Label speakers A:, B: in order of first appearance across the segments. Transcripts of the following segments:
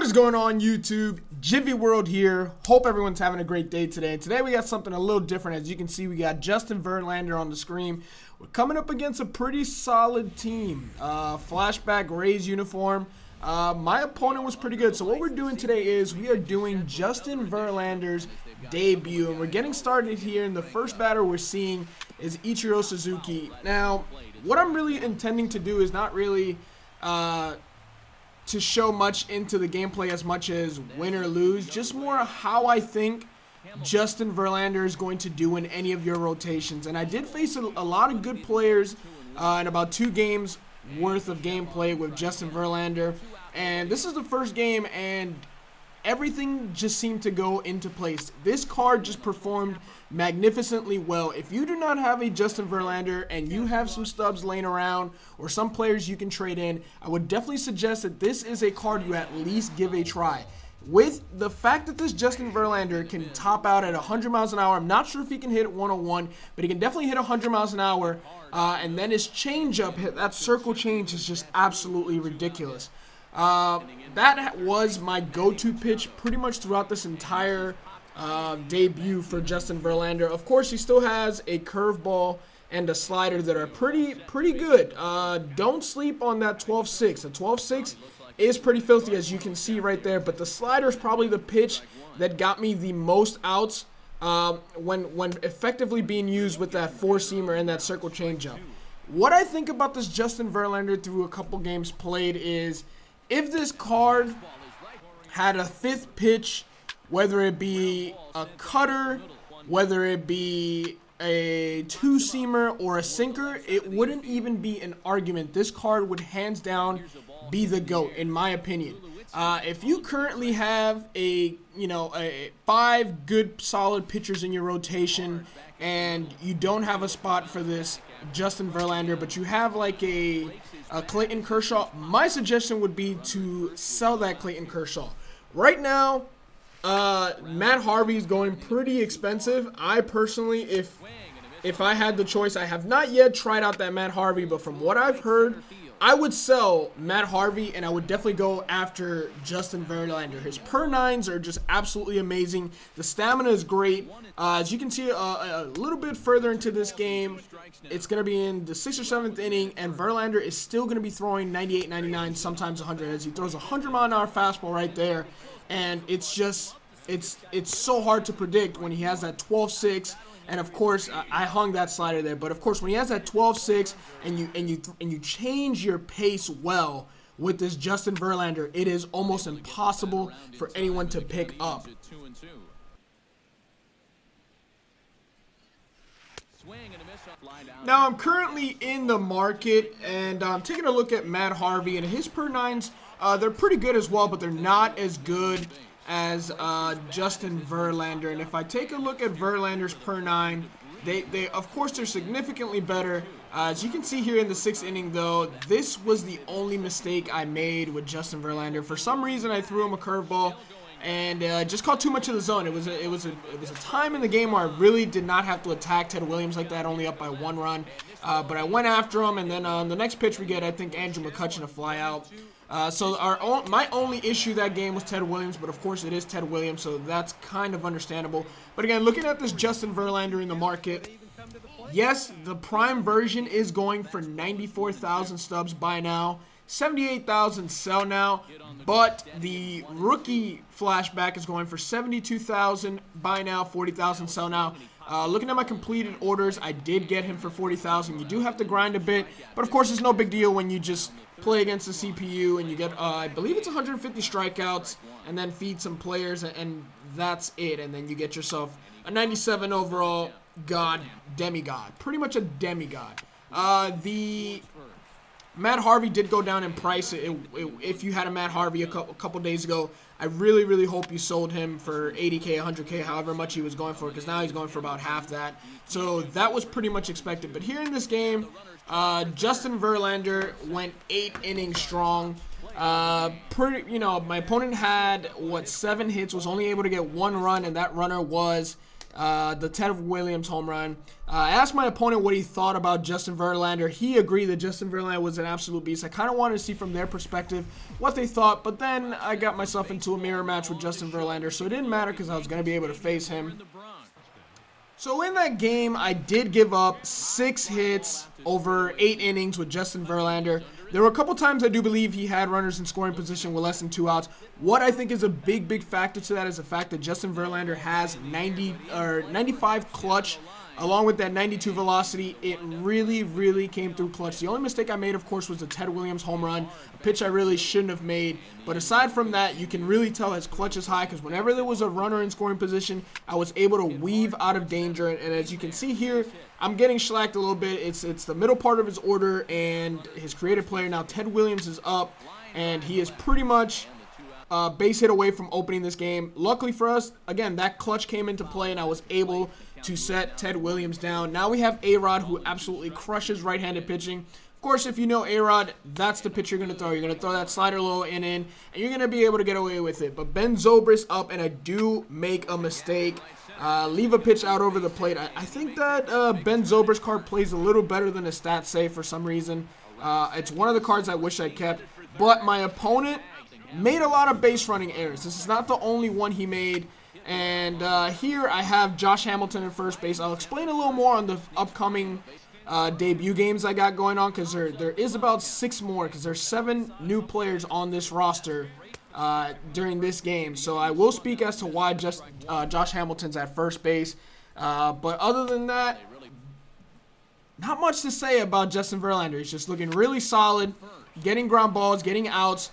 A: What is going on, YouTube? Gyvi World here. Hope everyone's having a great day today. Today we got something a little different. As you can see, we got Justin Verlander on the screen. We're coming up against a pretty solid team. Flashback Rays uniform. My opponent was pretty good. So what we're doing today is we are doing Justin Verlander's debut. And we're getting started here. And the first batter we're seeing is Ichiro Suzuki. Now, what I'm really intending to do is not really to show much into the gameplay as much as win or lose, just more how I think Justin Verlander is going to do in any of your rotations. And I did face a lot of good players in about 2 games worth of gameplay with Justin Verlander, and this is the first game and everything just seemed to go into place. This card just performed magnificently well. If you do not have a Justin Verlander and you have some stubs laying around or some players you can trade in, I would definitely suggest that this is a card you at least give a try. With the fact that this Justin Verlander can top out at 100 miles an hour, I'm not sure if he can hit 101, but he can definitely hit 100 miles an hour, and then his changeup, that circle change is just absolutely ridiculous. That was my go-to pitch pretty much throughout this entire debut for Justin Verlander. Of course, he still has a curveball and a slider that are pretty good. Don't sleep on that 12-6. The 12-6 is pretty filthy, as you can see right there, but the slider is probably the pitch that got me the most outs when effectively being used with that 4-seamer and that circle changeup. What I think about this Justin Verlander through a couple games played is, if this card had a 5th pitch, whether it be a cutter, whether it be a 2-seamer or a sinker, it wouldn't even be an argument. This card would hands down be the GOAT, in my opinion. If you currently have a 5 good solid pitchers in your rotation and you don't have a spot for this Justin Verlander, but you have like a Clayton Kershaw, my suggestion would be to sell that Clayton Kershaw. Right now, Matt Harvey is going pretty expensive. I personally, if I had the choice, I have not yet tried out that Matt Harvey, but from what I've heard, I would sell Matt Harvey, and I would definitely go after Justin Verlander. His per-9s are just absolutely amazing. The stamina is great. As you can see a little bit further into this game, it's going to be in the 6th or 7th inning, and Verlander is still going to be throwing 98, 99, sometimes 100, as he throws a 100-mile-an-hour fastball right there. And it's just, it's so hard to predict when he has that 12-6. And of course, I hung that slider there. But of course, when he has that 12-6 and you change your pace well with this Justin Verlander, it is almost impossible for anyone to pick up. Now, I'm currently in the market, and I'm taking a look at Matt Harvey, and his per-9s, they're pretty good as well, but they're not as good as Justin Verlander. And if I take a look at Verlander's per-9, they of course they're significantly better. As you can see here in the 6th inning, though, this was the only mistake I made with Justin Verlander. For some reason, I threw him a curveball and just caught too much of the zone. It was a time in the game where I really did not have to attack Ted Williams like that, only up by 1 run. But I went after him, and then on the next pitch we get, I think, Andrew McCutchen a fly out. So my only issue that game was Ted Williams, but of course it is Ted Williams, so that's kind of understandable. But again, looking at this Justin Verlander in the market, yes, the prime version is going for 94,000 stubs by now, 78,000 sell now, but the rookie flashback is going for 72,000 buy now, 40,000 sell now. Looking at my completed orders, I did get him for 40,000. You do have to grind a bit, but of course it's no big deal when you just play against the CPU and you get, I believe it's 150 strikeouts, and then feed some players, and that's it. And then you get yourself a 97 overall demigod, pretty much a demigod. The Matt Harvey did go down in price. If you had a Matt Harvey a couple days ago, I really hope you sold him for 80K, 100K, however much he was going for, because now he's going for about half that. So that was pretty much expected. But here in this game, Justin Verlander went 8 innings strong. My opponent had 7 hits, was only able to get 1 run, and that runner was the Ted Williams home run. I asked my opponent what he thought about Justin Verlander. He agreed that Justin Verlander was an absolute beast. I kind of wanted to see from their perspective what they thought, but then I got myself into a mirror match with Justin Verlander, so it didn't matter because I was going to be able to face him. So in that game, I did give up 6 hits over 8 innings with Justin Verlander. There were a couple times I do believe he had runners in scoring position with less than 2 outs. What I think is a big factor to that is the fact that Justin Verlander has 95 clutch, along with that 92 velocity. It really came through clutch. The only mistake I made, of course, was the Ted Williams home run, a pitch I really shouldn't have made. But aside from that, you can really tell his clutch is high because whenever there was a runner in scoring position, I was able to weave out of danger. And as you can see here, I'm getting shellacked a little bit. It's the middle part of his order and his creative player. Now Ted Williams is up, and he is pretty much base hit away from opening this game. Luckily for us, again, that clutch came into play, and I was able to set Ted Williams down. Now we have A-Rod, who absolutely crushes right-handed pitching. Of course, if you know A-Rod, that's the pitch you're going to throw. You're going to throw that slider low and in, and you're going to be able to get away with it. But Ben Zobrist up, and I do make a mistake. Leave a pitch out over the plate. I think that Ben Zobrist card plays a little better than the stats say for some reason. It's one of the cards I wish I kept. But my opponent made a lot of base running errors. This is not the only one he made. And here I have Josh Hamilton in first base. I'll explain a little more on the upcoming debut games I got going on, because there is about 6 more, because there's 7 new players on this roster during this game. So I will speak as to why Josh Hamilton's at first base. But other than that, not much to say about Justin Verlander. He's just looking really solid, getting ground balls, getting outs,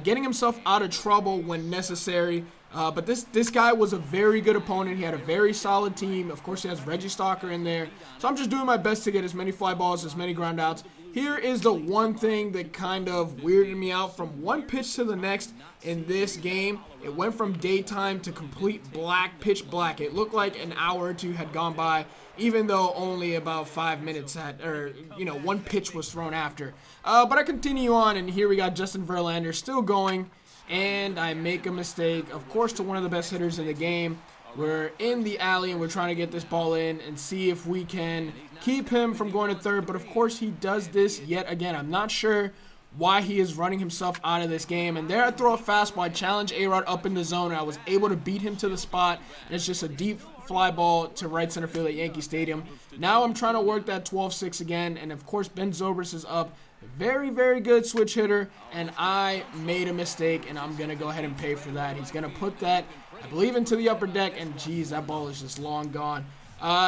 A: getting himself out of trouble when necessary. But this guy was a very good opponent. He had a very solid team. Of course, he has Reggie Stalker in there. So I'm just doing my best to get as many fly balls, as many ground outs. Here is the one thing that kind of weirded me out. From one pitch to the next in this game, it went from daytime to complete black, pitch black. It looked like an hour or two had gone by, even though only about 5 minutes one pitch was thrown after. But I continue on, and here we got Justin Verlander still going. And I make a mistake, of course, to one of the best hitters in the game. We're in the alley, and we're trying to get this ball in and see if we can keep him from going to third. But, of course, he does this yet again. I'm not sure why he is running himself out of this game. And there I throw a fastball. I challenge A-Rod up in the zone, and I was able to beat him to the spot. And it's just a deep fly ball to right center field at Yankee Stadium. Now I'm trying to work that 12-6 again. And, of course, Ben Zobrist is up. Very good switch hitter, and I made a mistake, and I'm going to go ahead and pay for that. He's going to put that, I believe, into the upper deck, and geez, that ball is just long gone.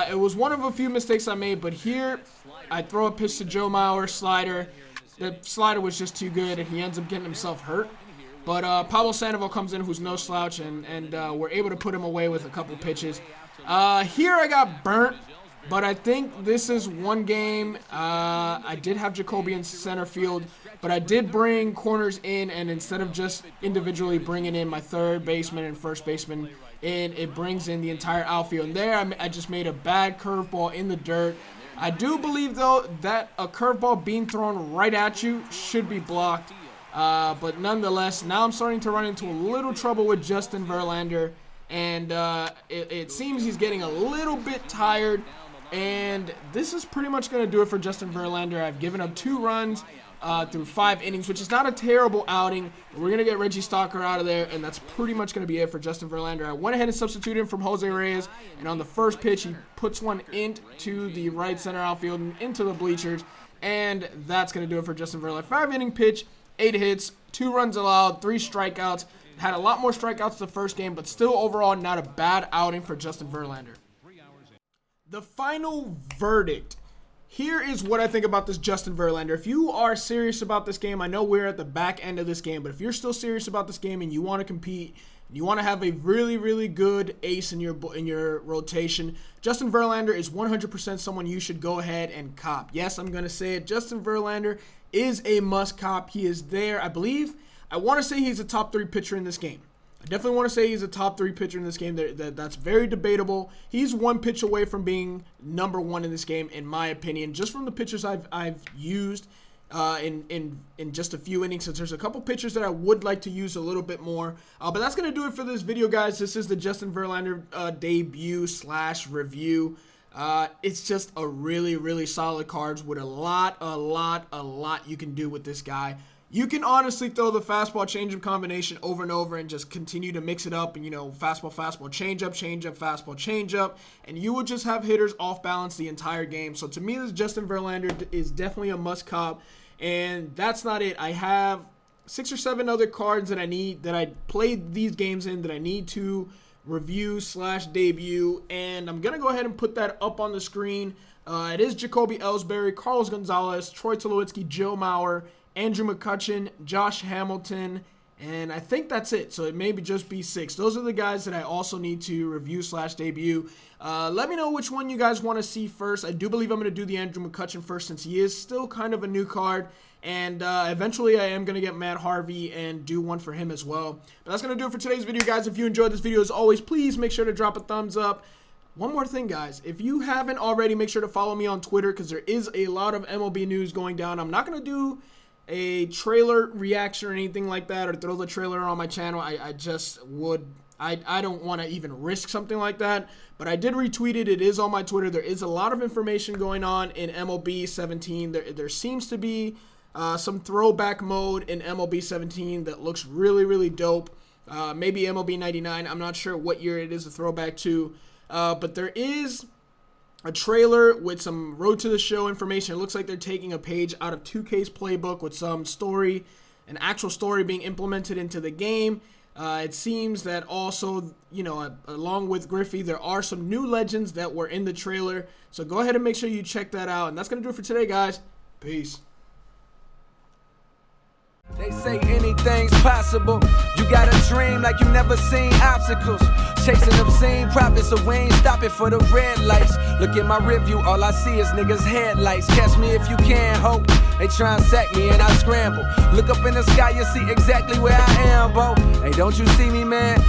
A: It was one of a few mistakes I made, but here I throw a pitch to Joe Mauer, slider. The slider was just too good, and he ends up getting himself hurt. But Pablo Sandoval comes in, who's no slouch, and we're able to put him away with a couple pitches. Here I got burnt. But I think this is one game. I did have Jacoby in center field, but I did bring corners in, and instead of just individually bringing in my third baseman and first baseman in, it brings in the entire outfield. And there I just made a bad curveball in the dirt. I do believe, though, that a curveball being thrown right at you should be blocked. But nonetheless, now I'm starting to run into a little trouble with Justin Verlander, and it seems he's getting a little bit tired. And this is pretty much going to do it for Justin Verlander. I've given up 2 runs through 5 innings, which is not a terrible outing. We're going to get Reggie Stalker out of there, and that's pretty much going to be it for Justin Verlander. I went ahead and substituted him from Jose Reyes, and on the first pitch, he puts one into the right center outfield and into the bleachers, and that's going to do it for Justin Verlander. 5-inning pitch, 8 hits, 2 runs allowed, 3 strikeouts. Had a lot more strikeouts the first game, but still overall not a bad outing for Justin Verlander. The final verdict. Here is what I think about this Justin Verlander. If you are serious about this game, I know we're at the back end of this game, but if you're still serious about this game and you want to compete, you want to have a really good ace in your rotation, Justin Verlander is 100% someone you should go ahead and cop. Yes, I'm going to say it. Justin Verlander is a must cop. He is there. I want to say he's a top 3 pitcher in this game. I definitely want to say he's a top 3 pitcher in this game. That's very debatable. He's 1 pitch away from being number 1 in this game, in my opinion. Just from the pitchers I've used, in just a few innings, since there's a couple pitchers that I would like to use a little bit more. But that's going to do it for this video, guys. This is the Justin Verlander debut / review. It's just a really solid cards with a lot you can do with this guy. You can honestly throw the fastball changeup combination over and over and just continue to mix it up, and fastball changeup, fastball changeup, and you will just have hitters off balance the entire game. So to me, this Justin Verlander is definitely a must cop. And that's not it. I have 6 or 7 other cards that I played these games in that I need to review / debut, and I'm gonna go ahead and put that up on the screen. It is Jacoby Ellsbury, Carlos Gonzalez, Troy Tulowitzki, Joe Mauer, Andrew McCutchen, Josh Hamilton, and I think that's it. So it may just be 6. Those are the guys that I also need to review / debut. Let me know which one you guys want to see first. I do believe I'm going to do the Andrew McCutchen first, since he is still kind of a new card. And eventually I am going to get Matt Harvey and do one for him as well. But that's going to do it for today's video, guys. If you enjoyed this video, as always, please make sure to drop a thumbs up. One more thing, guys. If you haven't already, make sure to follow me on Twitter, because there is a lot of MLB news going down. I'm not going to do a trailer reaction or anything like that, or throw the trailer on my channel. I don't want to even risk something like that, but I did retweet it. It is on my Twitter. There is a lot of information going on in MLB 17. There seems to be some throwback mode in MLB 17 that looks really dope. Maybe MLB 99. I'm not sure what year it is a throwback to, but there is a trailer with some Road to the Show information. It looks like they're taking a page out of 2K's playbook with some story, an actual story being implemented into the game. It seems that also, along with Griffey, there are some new legends that were in the trailer. So go ahead and make sure you check that out. And that's going to do it for today, guys. Peace.
B: They say anything's possible. You got a dream like you never seen obstacles. Chasing obscene profits, so we ain't stopping for the red lights. Look at my review, all I see is niggas' headlights. Catch me if you can, hope. They try and sack me and I scramble. Look up in the sky, you see exactly where I am, bo. Hey, don't you see me, man?